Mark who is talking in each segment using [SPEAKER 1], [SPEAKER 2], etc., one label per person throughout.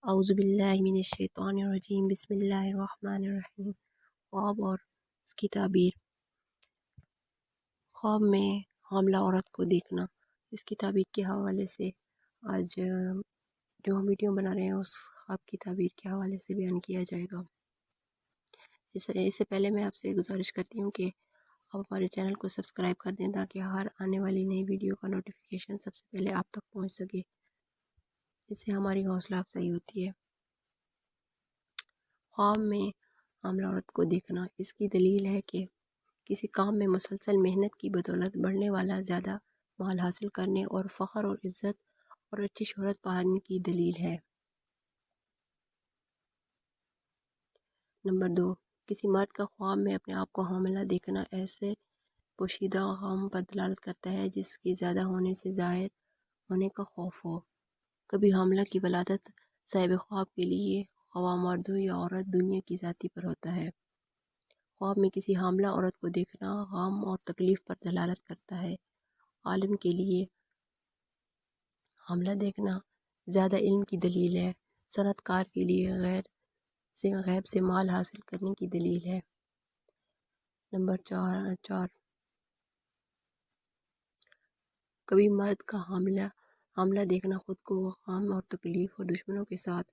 [SPEAKER 1] اعوذ باللہ من الشیطان الرجیم بسم اللہ الرحمن الرحیم۔ خواب اور اس کی تعبیر۔ خواب میں حاملہ عورت کو دیکھنا، اس کی تعبیر کے حوالے سے آج جو ہم ویڈیو بنا رہے ہیں اس خواب کی تعبیر کے حوالے سے بیان کیا جائے گا۔ اس سے پہلے میں آپ سے گزارش کرتی ہوں کہ آپ ہمارے چینل کو سبسکرائب کر دیں تاکہ ہر آنے والی نئی ویڈیو کا نوٹیفیکیشن سب سے پہلے آپ تک پہنچ سکے۔ اس سے ہماری حوصلہ افزائی ہوتی ہے۔ خواب میں حاملہ عورت کو دیکھنا، اس کی دلیل ہے کہ کسی کام میں مسلسل محنت کی بدولت بڑھنے والا زیادہ مال حاصل کرنے اور فخر اور عزت اور اچھی شہرت پانے کی دلیل ہے۔ نمبر 2، کسی مرد کا خواب میں اپنے آپ کو حاملہ دیکھنا ایسے پوشیدہ غم پر دلالت کرتا ہے جس کے زیادہ ہونے سے ظاہر ہونے کا خوف ہو۔ کبھی حاملہ کی ولادت صاحب خواب کے لیے خواہ مرد ہو یا عورت دنیا کی ذاتی پر ہوتا ہے۔ خواب میں کسی حاملہ عورت کو دیکھنا غم اور تکلیف پر دلالت کرتا ہے۔ عالم کے لیے حاملہ دیکھنا زیادہ علم کی دلیل ہے۔ صنعت کار کے لیے غیب سے مال حاصل کرنے کی دلیل ہے۔ نمبر 4، کبھی مرد کا حاملہ دیکھنا خود کو غم اور تکلیف اور دشمنوں کے ساتھ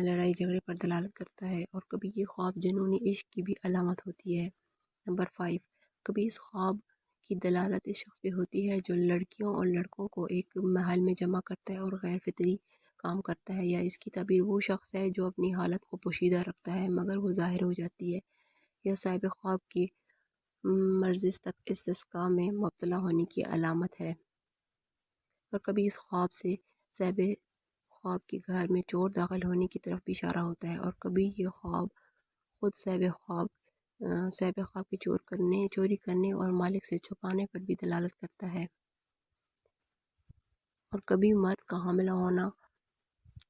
[SPEAKER 1] لڑائی جھگڑے پر دلالت کرتا ہے، اور کبھی یہ خواب جنونی عشق کی بھی علامت ہوتی ہے۔ نمبر 5، کبھی اس خواب کی دلالت اس شخص پہ ہوتی ہے جو لڑکیوں اور لڑکوں کو ایک محل میں جمع کرتا ہے اور غیر فطری کام کرتا ہے، یا اس کی تعبیر وہ شخص ہے جو اپنی حالت کو پوشیدہ رکھتا ہے مگر وہ ظاہر ہو جاتی ہے، یا صاحب خواب کی مرض استسقاء میں مبتلا ہونے کی علامت ہے۔ اور کبھی اس خواب سے صاحب خواب کے گھر میں چور داخل ہونے کی طرف بھی اشارہ ہوتا ہے، اور کبھی یہ خواب خود صاحب خواب کی چوری کرنے اور مالک سے چھپانے پر بھی دلالت کرتا ہے۔ اور کبھی مرد کا حاملہ ہونا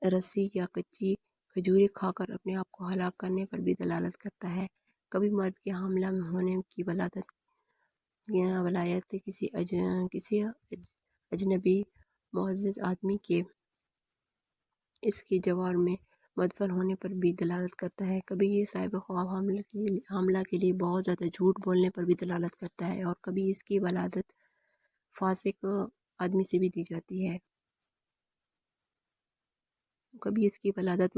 [SPEAKER 1] رسی یا کچی کھجوریں کھا کر اپنے آپ کو ہلاک کرنے پر بھی دلالت کرتا ہے۔ کبھی مرد کے حاملہ ہونے کی ولایت کسی اجنبی معزز آدمی کے اس کے جوار میں مدفن ہونے پر بھی دلالت کرتا ہے۔ کبھی یہ صاحب خواب حاملہ کے لیے بہت زیادہ جھوٹ بولنے پر بھی دلالت کرتا ہے، اور کبھی اس کی ولادت فاسق آدمی سے بھی دی جاتی ہے۔ کبھی اس کی ولایت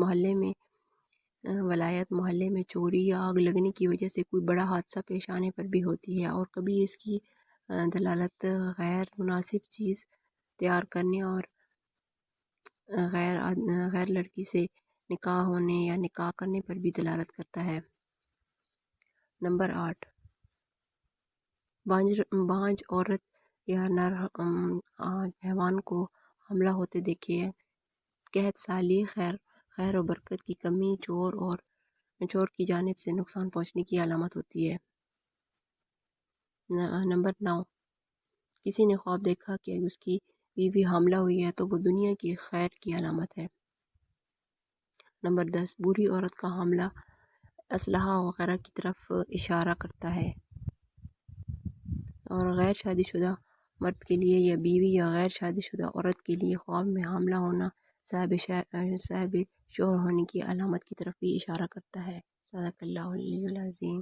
[SPEAKER 1] محلے میں چوری یا آگ لگنے کی وجہ سے کوئی بڑا حادثہ پیش آنے پر بھی ہوتی ہے، اور کبھی اس کی دلالت غیر مناسب چیز تیار کرنے اور غیر لڑکی سے نکاح ہونے یا نکاح کرنے پر بھی دلالت کرتا ہے۔ نمبر 8، بانجھ عورت یا نر حیوان کو حاملہ ہوتے دیکھے قحط سالی، خیر و برکت کی کمی، چور کی جانب سے نقصان پہنچنے کی علامت ہوتی ہے۔ نمبر 9، کسی نے خواب دیکھا کہ اس کی بیوی حاملہ ہوئی ہے تو وہ دنیا کی خیر کی علامت ہے۔ نمبر 10، بوڑھی عورت کا حاملہ اسلحہ وغیرہ کی طرف اشارہ کرتا ہے، اور غیر شادی شدہ مرد کے لیے یا بیوی یا غیر شادی شدہ عورت کے لیے خواب میں حاملہ ہونا صاحب شوہر ہونے کی علامت کی طرف بھی اشارہ کرتا ہے۔ صدق اللہ العلی العظیم۔